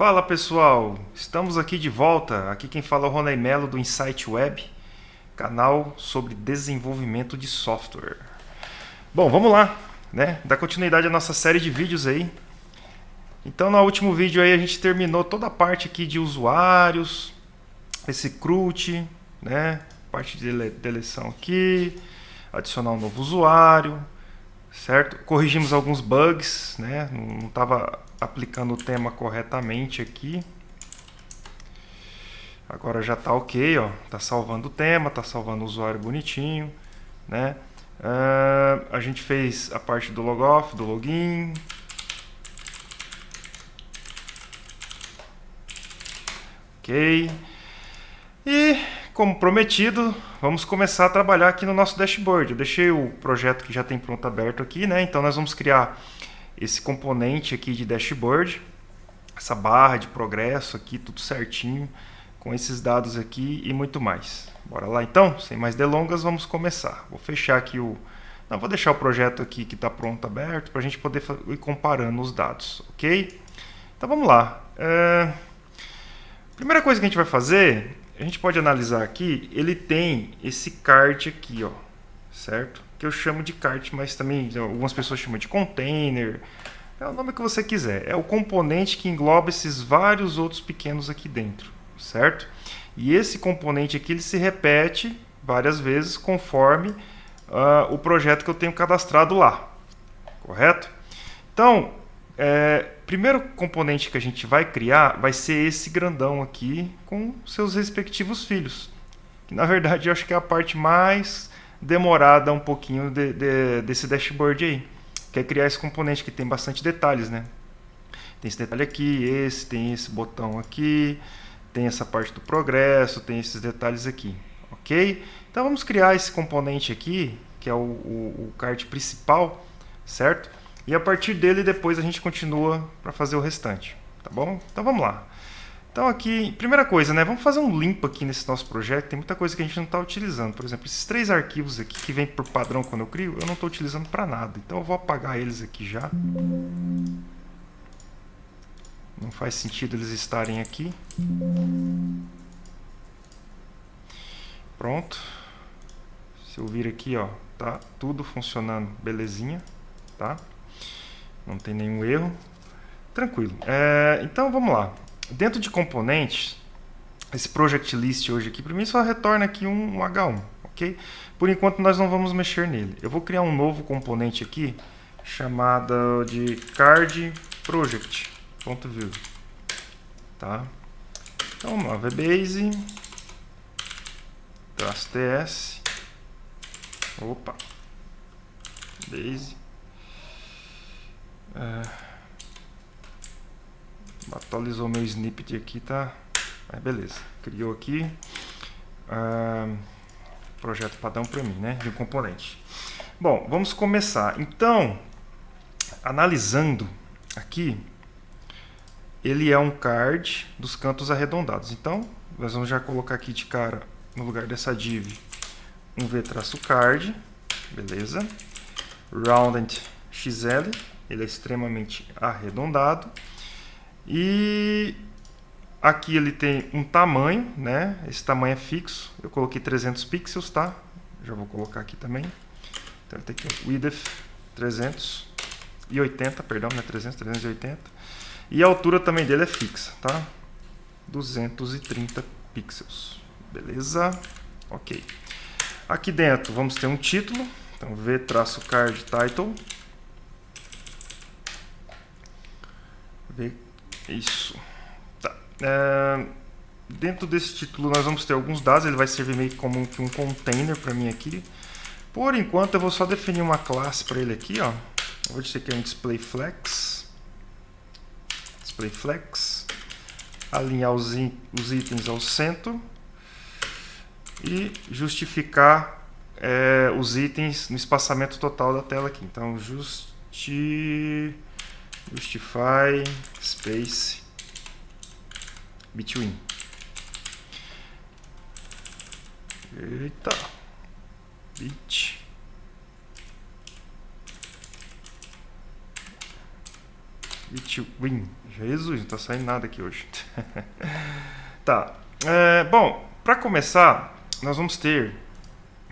Fala pessoal, estamos aqui de volta. Aqui quem fala é o Ronei Melo do Insight Web, canal sobre desenvolvimento de software. Bom, vamos lá, né? Dar continuidade à nossa série de vídeos aí. Então, no último vídeo aí a gente terminou toda a parte aqui de usuários, esse CRUT, né? Parte de deleção aqui, adicionar um novo usuário, certo? Corrigimos alguns bugs, né? Não estava aplicando o tema corretamente aqui. Agora já está ok, ó. Tá salvando o tema, tá salvando o usuário bonitinho, né? A gente fez a parte do logoff, do login. Ok. E, como prometido, vamos começar a trabalhar aqui no nosso dashboard. Eu deixei o projeto que já tem pronto aberto aqui, né? Então nós vamos criar esse componente aqui de dashboard, essa barra de progresso aqui, tudo certinho, com esses dados aqui e muito mais. Bora lá então? Sem mais delongas, vamos começar. Vou fechar aqui o... Não, vou deixar o projeto aqui que está pronto aberto para a gente poder ir comparando os dados, ok? Então vamos lá. Primeira coisa que a gente vai fazer, a gente pode analisar aqui, ele tem esse cart aqui, ó, certo? Que eu chamo de cart, mas também algumas pessoas chamam de container, é o nome que você quiser. É o componente que engloba esses vários outros pequenos aqui dentro, certo? E esse componente aqui, ele se repete várias vezes conforme o projeto que eu tenho cadastrado lá, correto? Então, primeiro componente que a gente vai criar vai ser esse grandão aqui com seus respectivos filhos. Que na verdade eu acho que é a parte mais demorada um pouquinho desse dashboard aí. Que é criar esse componente que tem bastante detalhes, né? Tem esse detalhe aqui, tem esse botão aqui, tem essa parte do progresso, tem esses detalhes aqui, ok? Então vamos criar esse componente aqui, que é o cart principal, certo? E a partir dele depois a gente continua para fazer o restante, tá bom? Então vamos lá. Então aqui, primeira coisa, né? Vamos fazer um limpo aqui nesse nosso projeto. Tem muita coisa que a gente não está utilizando. Por exemplo, esses 3 arquivos aqui que vem por padrão quando eu crio, eu não estou utilizando para nada. Então eu vou apagar eles aqui já. Não faz sentido eles estarem aqui. Pronto. Se eu vir aqui, ó, tá tudo funcionando belezinha, tá? Não tem nenhum erro. Tranquilo. Então vamos lá. Dentro de componentes, esse project list hoje aqui, para mim só retorna aqui um H1, ok? Por enquanto nós não vamos mexer nele. Eu vou criar um novo componente aqui, chamado de card project.view, tá? Então vamos lá, vbase, -ts, opa, base, atualizou meu snippet aqui, tá? Beleza, criou aqui projeto padrão para mim, né? De um componente. Bom, vamos começar. Então, analisando aqui, ele é um card dos cantos arredondados. Então, nós vamos já colocar aqui de cara, no lugar dessa div, um v-card, beleza? Rounded XL, ele é extremamente arredondado. E aqui ele tem um tamanho, né? Esse tamanho é fixo. Eu coloquei 300 pixels, tá? Já vou colocar aqui também. Então ele tem aqui width 380, perdão, né? 380. E a altura também dele é fixa, tá? 230 pixels. Beleza? Ok. Aqui dentro vamos ter um título. Então v-card title. Isso. Tá. Dentro desse título nós vamos ter alguns dados. Ele vai servir meio como um container para mim aqui. Por enquanto eu vou só definir uma classe para ele aqui, ó. Eu vou dizer que é um displayFlex. DisplayFlex. Alinhar os itens ao centro. E justificar os itens no espaçamento total da tela aqui. Então justify space between. Eita. it win. Jesus, não tá saindo nada aqui hoje. Tá. Bom, para começar, nós vamos ter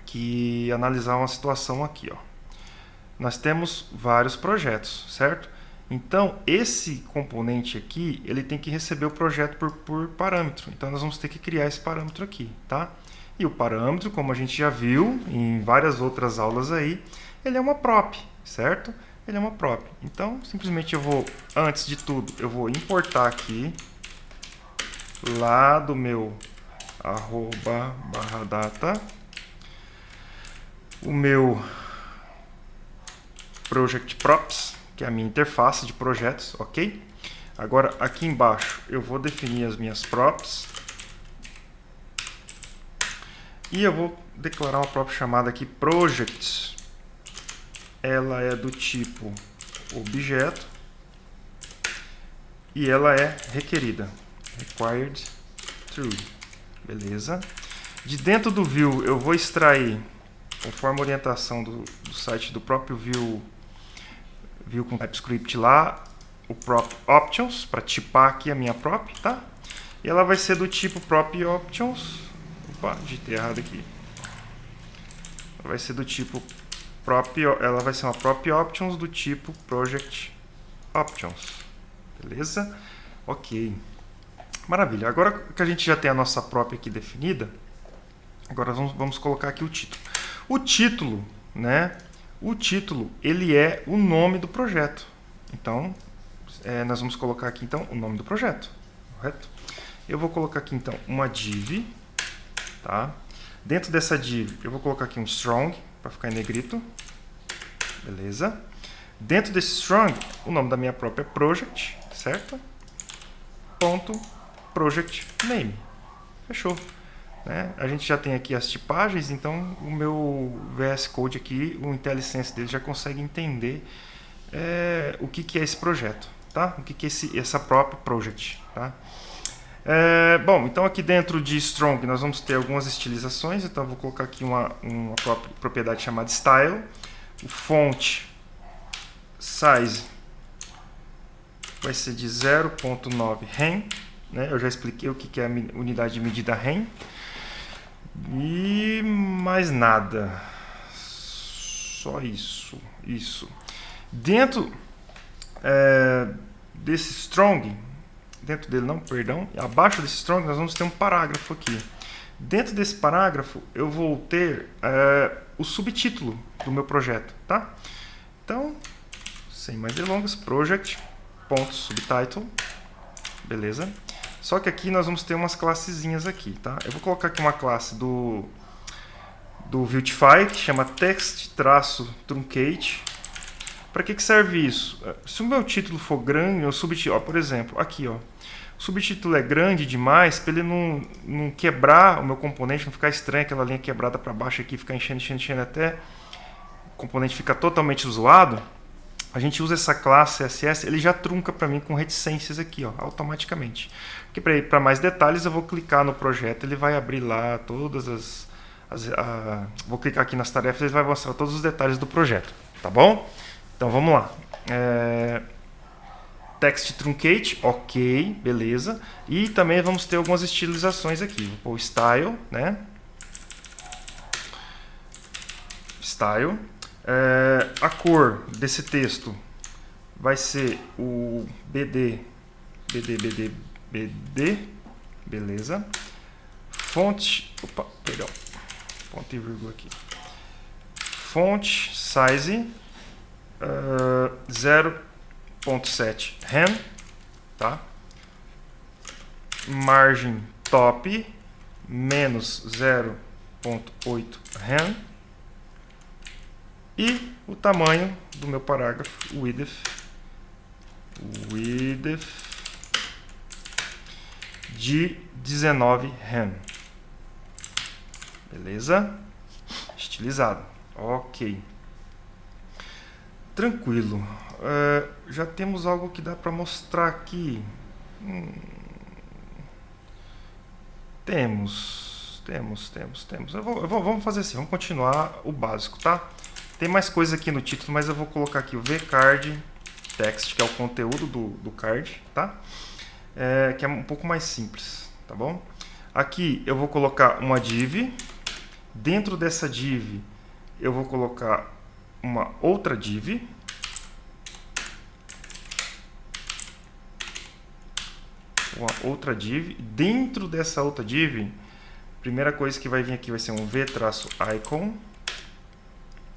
que analisar uma situação aqui, ó. Nós temos vários projetos, certo? Então, esse componente aqui, ele tem que receber o projeto por parâmetro. Então, nós vamos ter que criar esse parâmetro aqui, tá? E o parâmetro, como a gente já viu em várias outras aulas aí, ele é uma prop, certo? Ele é uma prop. Então, simplesmente eu vou, antes de tudo, eu vou importar aqui, lá do meu @/data, o meu project props, que é a minha interface de projetos, ok? Agora, aqui embaixo, eu vou definir as minhas props. E eu vou declarar uma prop chamada aqui project. Ela é do tipo objeto. E ela é requerida. Required true. Beleza. De dentro do view, eu vou extrair, conforme a orientação do site do próprio view com TypeScript lá, o prop options, para tipar aqui a minha prop, tá? E ela vai ser do tipo prop options. Opa, digitei errado aqui. Vai ser do tipo ela vai ser uma prop options do tipo project options. Beleza? Ok. Maravilha. Agora que a gente já tem a nossa prop aqui definida, agora vamos colocar aqui o título. O título, né? O título, ele é o nome do projeto. Então, nós vamos colocar aqui então o nome do projeto, correto? Eu vou colocar aqui então uma div, tá? Dentro dessa div, eu vou colocar aqui um strong para ficar em negrito, beleza? Dentro desse strong, o nome da minha própria project, certo? Ponto project name, fechou. Né? A gente já tem aqui as tipagens, então o meu VS Code aqui, o IntelliSense dele já consegue entender o que é esse projeto, tá? O que é essa própria project, tá? Bom, então aqui dentro de strong nós vamos ter algumas estilizações, então eu vou colocar aqui uma propriedade chamada style, o font size vai ser de 0.9 rem, né? Eu já expliquei o que é a unidade de medida rem. E mais nada, só isso. Dentro desse strong, abaixo desse strong nós vamos ter um parágrafo aqui. Dentro desse parágrafo eu vou ter o subtítulo do meu projeto, tá? Então, sem mais delongas, project.subtitle, beleza? Só que aqui nós vamos ter umas classezinhas aqui, tá? Eu vou colocar aqui uma classe do Vuetify, que chama text-truncate. Para que serve isso? Se o meu título for grande, o subtítulo, por exemplo, aqui, ó, o subtítulo é grande demais, para ele não quebrar o meu componente, não ficar estranho, aquela linha quebrada para baixo aqui, ficar enchendo até o componente ficar totalmente zoado. A gente usa essa classe CSS, ele já trunca para mim com reticências aqui, ó, automaticamente. Porque para mais detalhes eu vou clicar no projeto, ele vai abrir lá todas vou clicar aqui nas tarefas, ele vai mostrar todos os detalhes do projeto, tá bom? Então vamos lá. Text truncate, ok, beleza. E também vamos ter algumas estilizações aqui. O style, né? Style. A cor desse texto vai ser o BD, beleza. Fonte, ponto e vírgula aqui. Font size 0.7 rem, tá? Margem top menos 0.8 rem. E o tamanho do meu parágrafo, width de 19 rem. Beleza? Estilizado. Ok. Tranquilo. Já temos algo que dá para mostrar aqui. Temos. Vamos fazer assim, vamos continuar o básico, tá? Tem mais coisa aqui no título, mas eu vou colocar aqui o vcard text, que é o conteúdo do card, tá? Que é um pouco mais simples, tá bom? Aqui eu vou colocar uma div. Dentro dessa div eu vou colocar uma outra div. Dentro dessa outra div, a primeira coisa que vai vir aqui vai ser um v-icon.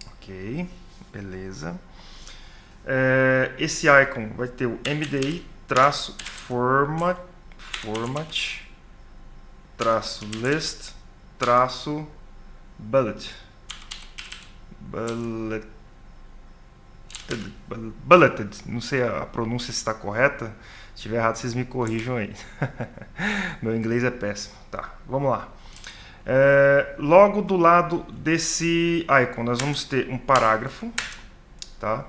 Ok, beleza. Esse icon vai ter o mdi-format -list -bullet. Bulleted, não sei a pronúncia se está correta. Se estiver errado, vocês me corrijam aí. Meu inglês é péssimo. Tá, vamos lá. Logo do lado desse icon, nós vamos ter um parágrafo. Tá?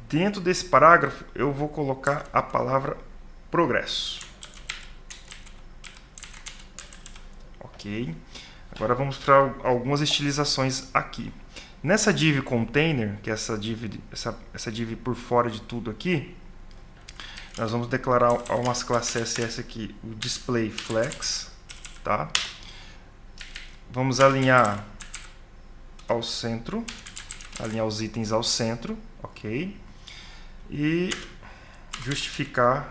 Dentro desse parágrafo, eu vou colocar a palavra progresso. Ok. Agora vamos para algumas estilizações aqui. Nessa div container, que é essa div por fora de tudo aqui, nós vamos declarar umas classes CSS aqui, o display flex, tá? Vamos alinhar ao centro, alinhar os itens ao centro, ok? E justificar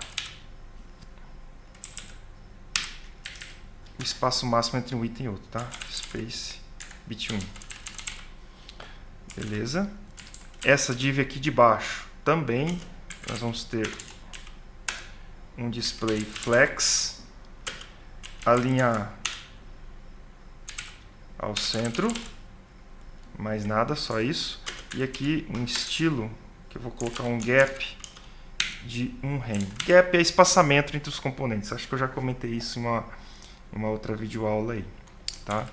o espaço máximo entre um item e outro, tá? Space bit1. Beleza? Essa div aqui de baixo também nós vamos ter um display flex, alinhar ao centro, mais nada, só isso. E aqui um estilo que eu vou colocar um gap de 1 rem. Gap é espaçamento entre os componentes. Acho que eu já comentei isso em uma outra videoaula aí, tá?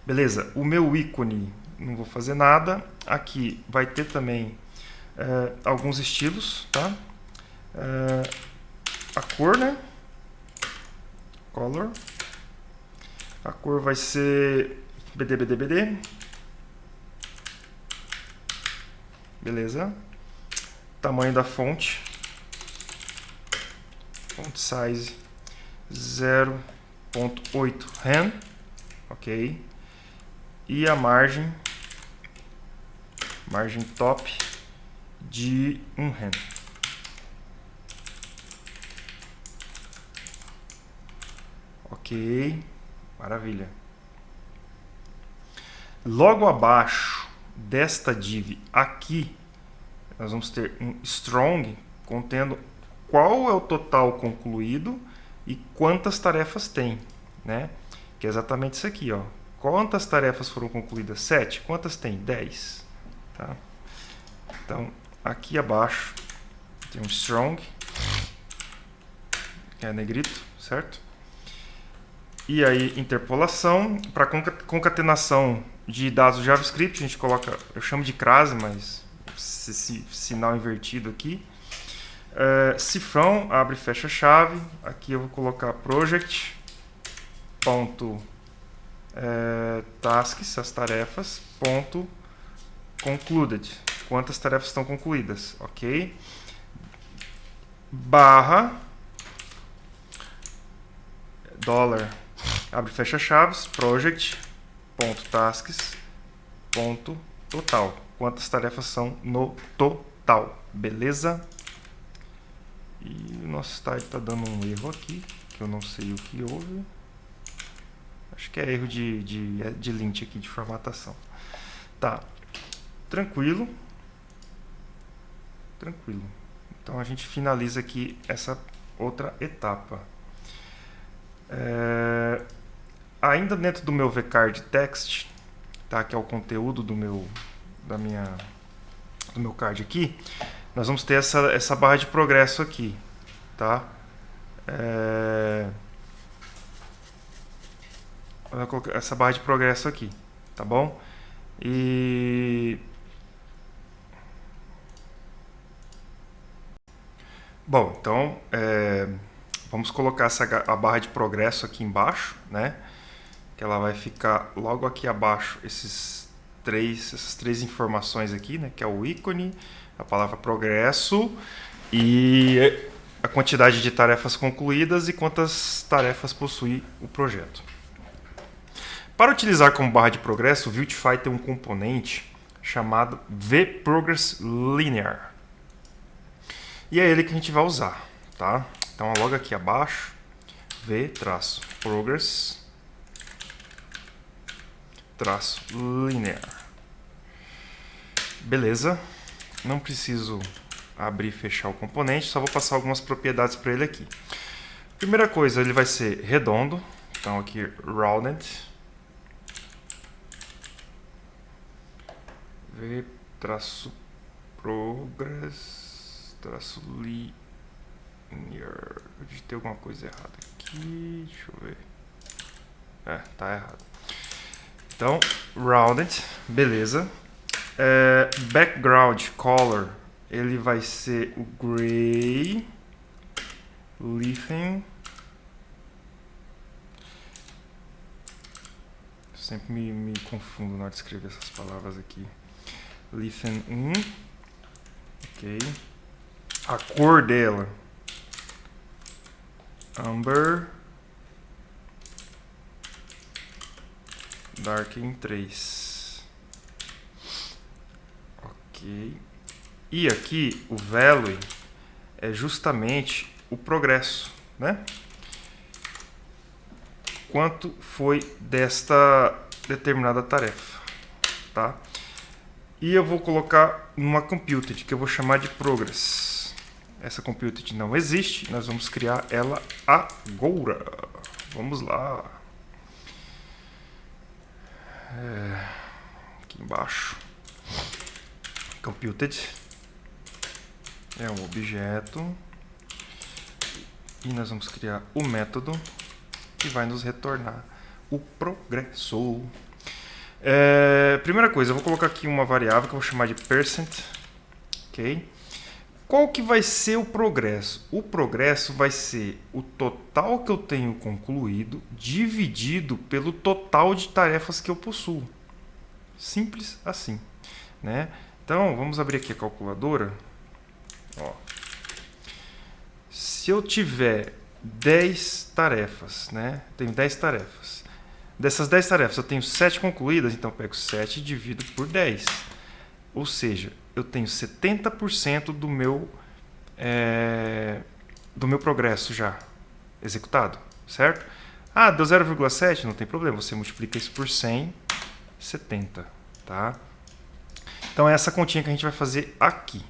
Beleza, o meu ícone não vou fazer nada. Aqui vai ter também alguns estilos, tá? A cor, né? Color. A cor vai ser BD. Beleza. Tamanho da fonte. Font size 0.8 rem. Ok. E a margem top de 1 rem. Ok, maravilha. Logo abaixo desta div aqui, nós vamos ter um strong contendo qual é o total concluído e quantas tarefas tem, né? Que é exatamente isso aqui, ó. Quantas tarefas foram concluídas? 7. Quantas tem? 10. Tá? Então, aqui abaixo tem um strong, que é negrito, certo? E aí, interpolação. Para concatenação de dados do JavaScript, a gente coloca, eu chamo de crase, mas esse sinal invertido aqui. Cifrão, abre e fecha chave. Aqui eu vou colocar project. Tasks, as tarefas, ponto concluded, quantas tarefas estão concluídas, ok? Barra dólar, abre e fecha chaves, project, ponto tasks, ponto total, quantas tarefas são no total, beleza? E o nosso site está dando um erro aqui, que eu não sei o que houve. Acho que é erro de lint aqui, de formatação. Tá. Tranquilo. Tranquilo. Então a gente finaliza aqui essa outra etapa. Ainda dentro do meu vcard text, tá? Que é o conteúdo do meu card aqui, nós vamos ter essa barra de progresso aqui, tá? Vou colocar essa barra de progresso aqui, tá bom? Bom, então vamos colocar a barra de progresso aqui embaixo, né? Que ela vai ficar logo aqui abaixo, esses essas três informações aqui, né, que é o ícone, a palavra progresso e a quantidade de tarefas concluídas e quantas tarefas possui o projeto. Para utilizar como barra de progresso, o Viltify tem um componente chamado vProgressLinear. E é ele que a gente vai usar, tá? Então logo aqui abaixo, v-progress-linear. Beleza? Não preciso abrir e fechar o componente, só vou passar algumas propriedades para ele aqui. Primeira coisa, ele vai ser redondo, então aqui rounded, v-progress-linear. Eu digitei alguma coisa errada aqui, deixa eu ver. Tá errado. Então, rounded, beleza. Background color, ele vai ser o gray, leafing. Sempre me confundo na hora de escrever essas palavras aqui. Leafing 1, ok. A cor dela, amber, darken 3. Ok. E aqui o value é justamente o progresso, né? Quanto foi desta determinada tarefa, tá? E eu vou colocar numa computed, que eu vou chamar de progress. Essa computed não existe, nós vamos criar ela agora. Vamos lá. Aqui embaixo. Computed é um objeto. E nós vamos criar o método que vai nos retornar o progresso. Primeira coisa, eu vou colocar aqui uma variável que eu vou chamar de %. Ok? Qual que vai ser o progresso? O progresso vai ser o total que eu tenho concluído dividido pelo total de tarefas que eu possuo. Simples assim, né? Então, vamos abrir aqui a calculadora. Ó. Se eu tiver 10 tarefas, né? Tenho 10 tarefas. Dessas 10 tarefas eu tenho 7 concluídas, então eu pego 7 e divido por 10. Ou seja, eu tenho 70% do meu progresso já executado, certo? Ah, deu 0,7? Não tem problema, você multiplica isso por 100, 70, tá? Então é essa continha que a gente vai fazer aqui.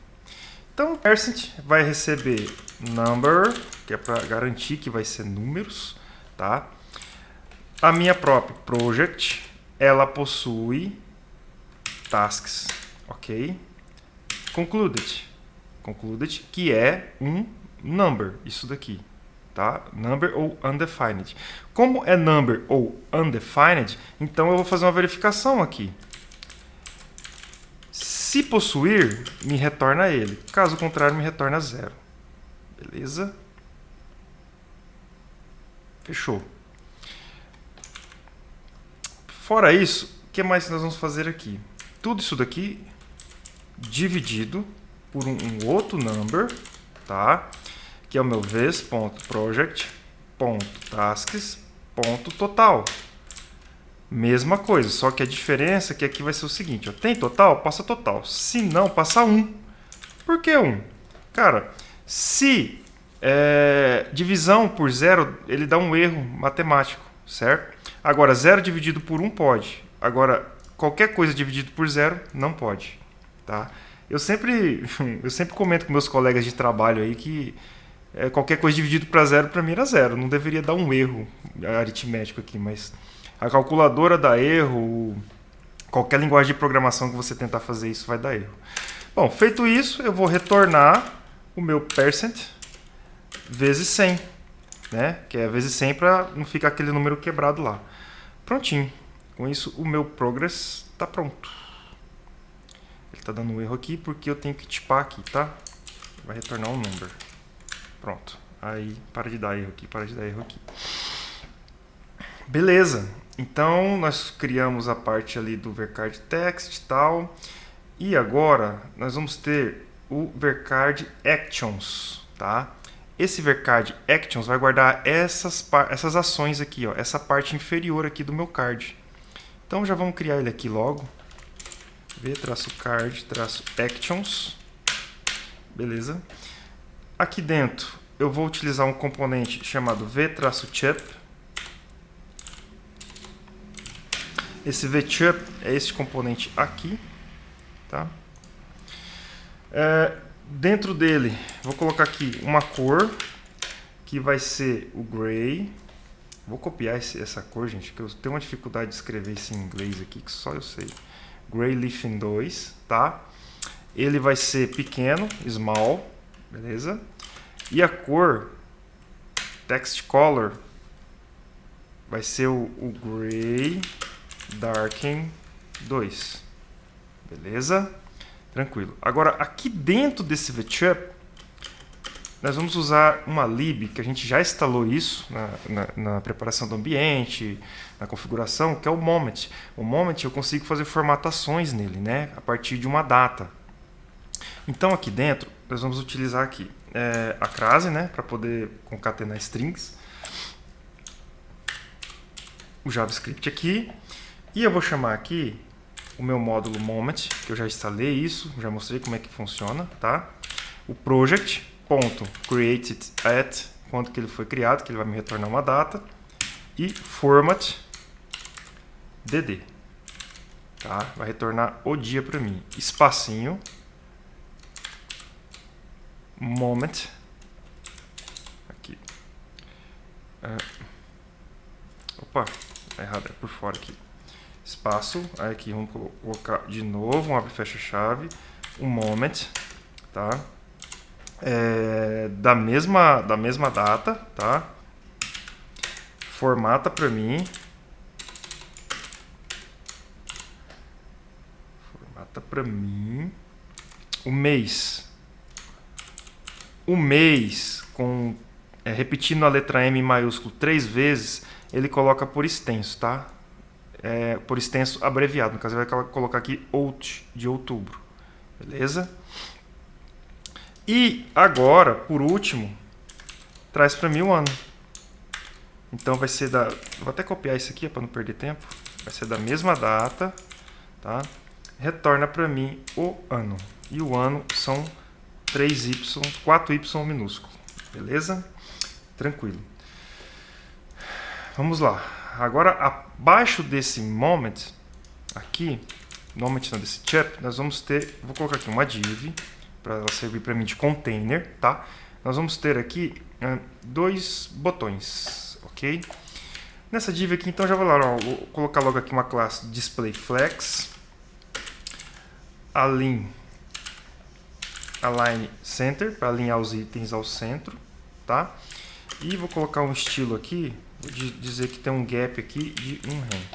Então, o percent vai receber number, que é para garantir que vai ser números, tá? A minha própria project, ela possui tasks, ok? Concluded, que é um number, isso daqui, tá? Number ou undefined. Como é number ou undefined, então eu vou fazer uma verificação aqui. Se possuir, me retorna ele. Caso contrário, me retorna 0. Beleza? Fechou. Fora isso, o que mais nós vamos fazer aqui? Tudo isso daqui dividido por um outro number, tá? Que é o meu ves.project.tasks.total. Mesma coisa, só que a diferença é que aqui vai ser o seguinte, ó, tem total? Passa total. Se não, passa 1. Por que 1? Cara, se divisão por 0, ele dá um erro matemático, certo? Agora, 0 dividido por 1 pode. Agora, qualquer coisa dividido por 0 não pode, tá? Eu sempre comento com meus colegas de trabalho aí que qualquer coisa dividido para 0 para mim era 0. Não deveria dar um erro aritmético aqui, mas a calculadora dá erro, qualquer linguagem de programação que você tentar fazer isso vai dar erro. Bom, feito isso, eu vou retornar o meu % vezes 100, né? Que é vezes 100 para não ficar aquele número quebrado lá. Prontinho. Com isso, o meu progress está pronto. Ele está dando um erro aqui porque eu tenho que tipar aqui, tá? Vai retornar um number. Pronto. Aí, para de dar erro aqui, para de dar erro aqui. Beleza. Então, nós criamos a parte ali do Vercard Text e tal. E agora, nós vamos ter o Vercard Actions, tá? Esse Vercard Actions vai guardar essas ações aqui, ó, essa parte inferior aqui do meu card. Então, já vamos criar ele aqui logo. V-card-actions. Beleza. Aqui dentro, eu vou utilizar um componente chamado v-chup. Esse v-chup é esse componente aqui, tá? Dentro dele, vou colocar aqui uma cor, que vai ser o gray. Vou copiar essa cor, gente, que eu tenho uma dificuldade de escrever isso em inglês aqui, que só eu sei. Gray Leafing 2, tá? Ele vai ser pequeno, small, beleza? E a cor, text color, vai ser o gray darken 2, beleza? Tranquilo. Agora, aqui dentro desse VChup, nós vamos usar uma lib, que a gente já instalou isso na preparação do ambiente, na configuração, que é o Moment. O Moment eu consigo fazer formatações nele, né, a partir de uma data. Então, aqui dentro, nós vamos utilizar aqui a crase, né, para poder concatenar strings. O JavaScript aqui. E eu vou chamar aqui o meu módulo Moment, que eu já instalei isso, já mostrei como é que funciona, tá? O project.created@, quando que ele foi criado, que ele vai me retornar uma data, e format dd, tá? Vai retornar o dia para mim. Espacinho, moment, aqui. Opa, tá errado, é por fora aqui. Espaço, aí aqui vamos colocar de novo um abre e fecha chave, um moment, tá? Da mesma data, tá? Formata para mim. Formata para mim. O mês. O mês, repetindo a letra M em maiúsculo 3 vezes, ele coloca por extenso, tá? Por extenso abreviado. No caso, ele vai colocar aqui out, de outubro. Beleza? E agora, por último, traz para mim o ano. Então vai ser da... Vou até copiar isso aqui para não perder tempo. Vai ser da mesma data, tá? Retorna para mim o ano. E o ano são 3Y, 4Y minúsculo. Beleza? Tranquilo. Vamos lá. Agora, abaixo desse moment, aqui, desse chup, nós vamos ter, vou colocar aqui uma div, para ela servir para mim de container, tá? Nós vamos ter aqui 2 botões, ok? Nessa div aqui, então, já vou lá, vou colocar logo aqui uma classe displayFlex, align center, para alinhar os itens ao centro, tá? E vou colocar um estilo aqui, vou dizer que tem um gap aqui de 1 rem.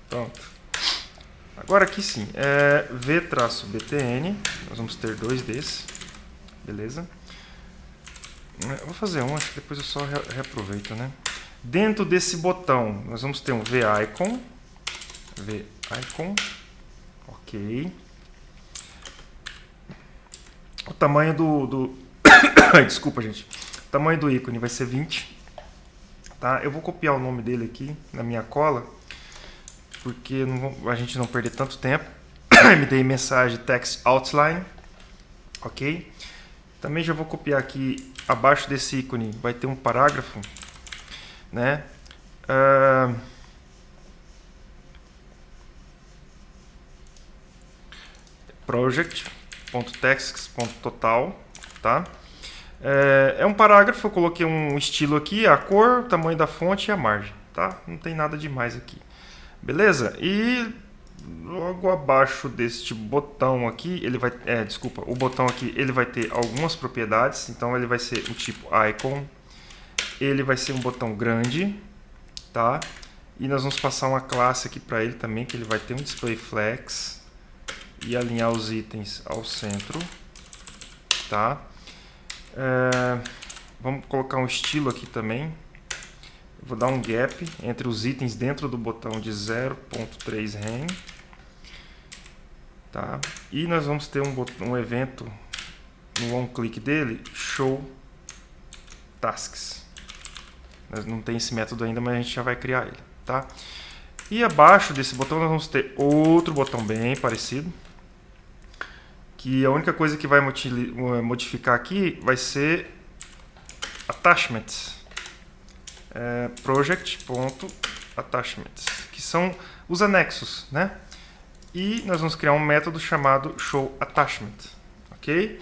Pronto. Agora aqui sim, v-btn, nós vamos ter 2 desses, beleza? Eu vou fazer um, acho que depois eu só reaproveito, né? Dentro desse botão, nós vamos ter um v-icon, ok. O tamanho desculpa, gente. O tamanho do ícone vai ser 20. Tá? Eu vou copiar o nome dele aqui na minha cola, porque a gente não perder tanto tempo. Me dei mensagem text outline. Ok? Também já vou copiar aqui, abaixo desse ícone, vai ter um parágrafo. Né? Project.text.total, tá? É um parágrafo, eu coloquei um estilo aqui, a cor, o tamanho da fonte e a margem, tá? Não tem nada demais aqui. Beleza? E logo abaixo deste botão aqui, ele vai, o botão aqui, ele vai ter algumas propriedades, então ele vai ser o tipo icon, ele vai ser um botão grande, tá? E nós vamos passar uma classe aqui para ele também, que ele vai ter um displayFlex e alinhar os itens ao centro, tá? Vamos colocar um estilo aqui também. vou dar um gap entre os itens dentro do botão de 0.3 rem. Tá? E nós vamos ter um evento no onClick dele, show tasks. Não tem esse método ainda, mas a gente já vai criar ele. Tá? E abaixo desse botão nós vamos ter outro botão bem parecido, que a única coisa que vai modificar aqui vai ser attachments. Project.attachments, que são os anexos, né? E nós vamos criar um método chamado showAttachment, ok?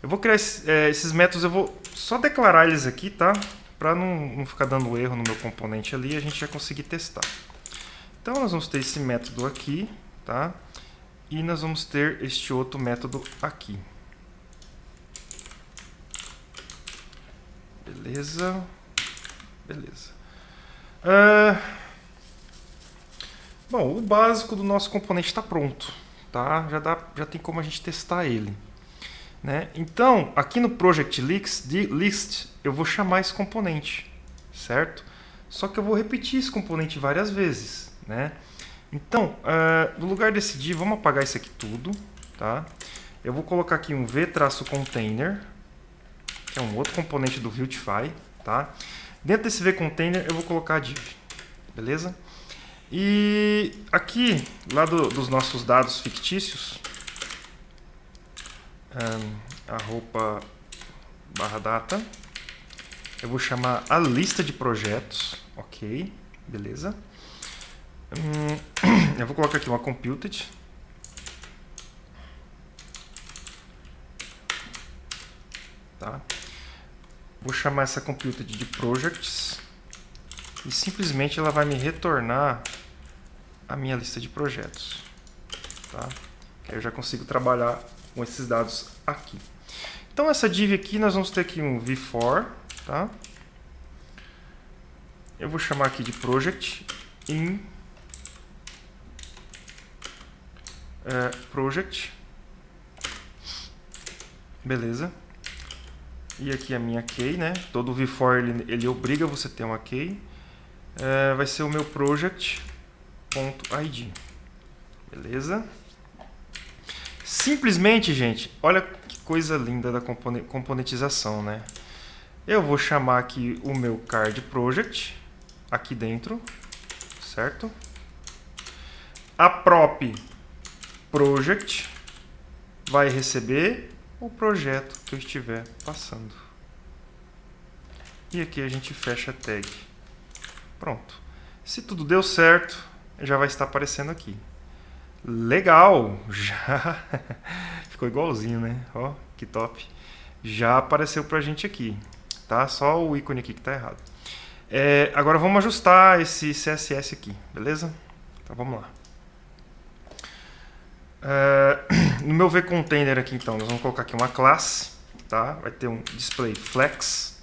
Eu vou criar esses métodos, eu vou só declarar eles aqui, tá? Para não ficar dando erro no meu componente ali, a gente já conseguir testar. Então nós vamos ter esse método aqui, tá? E nós vamos ter este outro método aqui. Beleza? Beleza. Bom, o básico do nosso componente está pronto, tá? Já tem como a gente testar ele, né? Então, aqui no Project List, eu vou chamar esse componente, certo? Só que eu vou repetir esse componente várias vezes, né? Então, no lugar desse div, vamos apagar isso aqui tudo, tá? Eu vou colocar aqui um v-container, que é um outro componente do Viltify, tá? Dentro desse v-container eu vou colocar a div, beleza? E aqui, lá dos nossos dados fictícios, @data, eu vou chamar a lista de projetos, ok, beleza? Eu vou colocar aqui uma computed, tá? Vou chamar essa computed de projects e simplesmente ela vai me retornar a minha lista de projetos, tá? Que aí eu já consigo trabalhar com esses dados aqui. Então essa div aqui nós vamos ter aqui um v-for, tá? Eu vou chamar aqui de project in project, beleza? E aqui a minha key, né? Todo v-for ele obriga você a ter uma key. Vai ser o meu project.id, beleza? Simplesmente, gente, olha que coisa linda da componentização, né? Eu vou chamar aqui o meu card project aqui dentro, certo? A prop project vai receber o projeto que eu estiver passando. E aqui a gente fecha a tag. Pronto. Se tudo deu certo, já vai estar aparecendo aqui. Legal! Já ficou igualzinho, né? Ó, que top. Já apareceu pra gente aqui, tá? Só o ícone aqui que tá errado. Agora vamos ajustar esse CSS aqui, beleza? Então vamos lá. No meu vContainer aqui, então, nós vamos colocar aqui uma classe, tá? Vai ter um display flex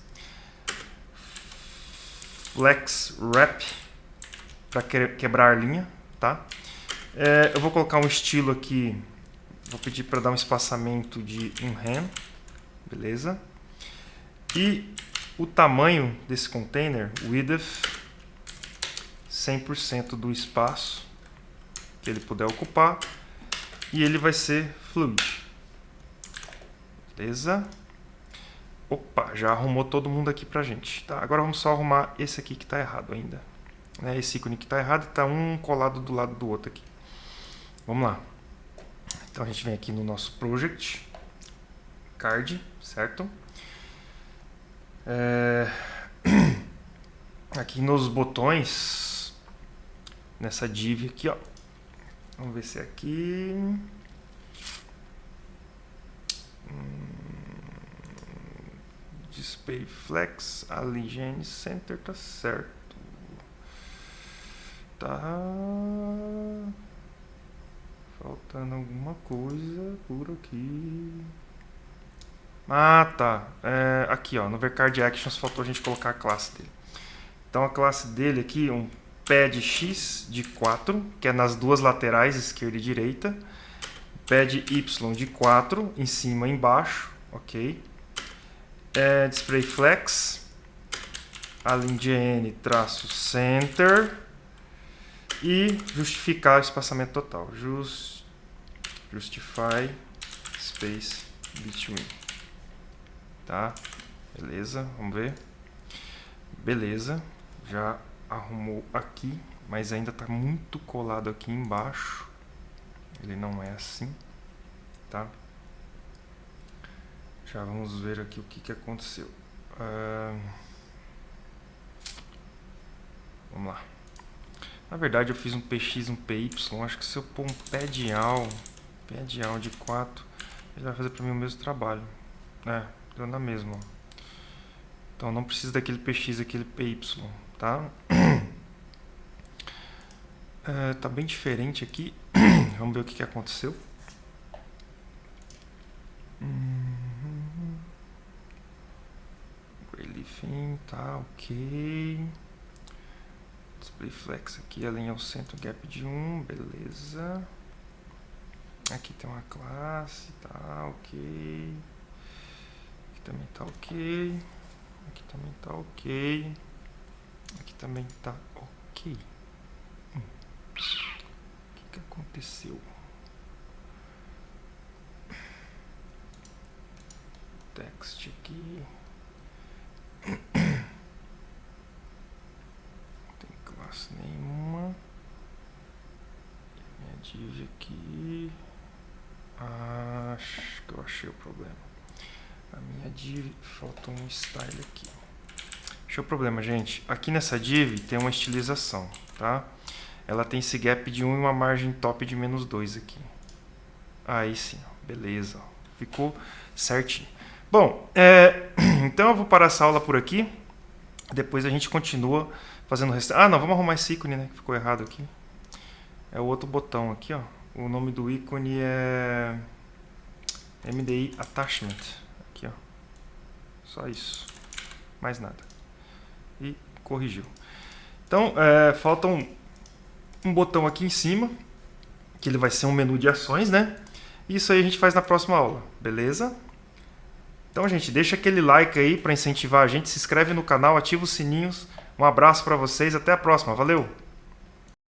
wrap para quebrar a linha, tá? Eu vou colocar um estilo aqui, vou pedir para dar um espaçamento de 1 rem, beleza? E o tamanho desse container, width, 100% do espaço que ele puder ocupar. E ele vai ser fluid. Beleza? Opa, já arrumou todo mundo aqui pra gente. Tá? Agora vamos só arrumar esse aqui que está errado ainda. Esse ícone que está errado está um colado do lado do outro aqui. Vamos lá. Então a gente vem aqui no nosso project card, certo? Aqui nos botões, nessa div aqui, ó. Vamos ver se é aqui. Display Flex, Align Center, tá certo. Tá faltando alguma coisa por aqui. Ah, tá. Aqui, ó, no VCard Actions faltou a gente colocar a classe dele. Então a classe dele aqui, um pad x de 4, que é nas duas laterais, esquerda e direita. Pad y de 4, em cima e embaixo, ok. Display flex, align traço center e justificar o espaçamento total. Justify space between. Tá? Beleza, vamos ver. Beleza, já arrumou aqui, mas ainda está muito colado aqui embaixo. Ele não é assim, tá? Já vamos ver aqui o que aconteceu. Vamos lá. Na verdade eu fiz um PX, um PY. Acho que se eu pôr um pé de AL de 4, ele vai fazer para mim o mesmo trabalho. Deu na mesma. Então não precisa daquele PX, aquele PY, tá? Tá bem diferente aqui. Vamos ver o que aconteceu. Reliefing, tá ok. Display flex aqui, alinha o centro, gap de 1, beleza. Aqui tem uma classe, tá ok. Aqui também tá ok. Aqui também tá ok. Aqui também tá ok. O que aconteceu? Text aqui. Não tem classe nenhuma. Minha div aqui. Acho que eu achei o problema. A minha div faltou um style aqui. Achei o problema, gente. Aqui nessa div tem uma estilização, tá? Ela tem esse gap de 1 e uma margem top de -2 aqui. Aí sim, beleza. Ficou certinho. Bom, então eu vou parar essa aula por aqui. Depois a gente continua fazendo o resto. Não, vamos arrumar esse ícone, né? Que ficou errado aqui. É o outro botão aqui, ó. O nome do ícone é MDI Attachment. Aqui, ó. Só isso. Mais nada. E corrigiu. Então, falta um botão aqui em cima, que ele vai ser um menu de ações, né? Isso aí a gente faz na próxima aula, beleza? Então, gente, deixa aquele like aí para incentivar a gente, se inscreve no canal, ativa os sininhos. Um abraço para vocês, até a próxima, valeu!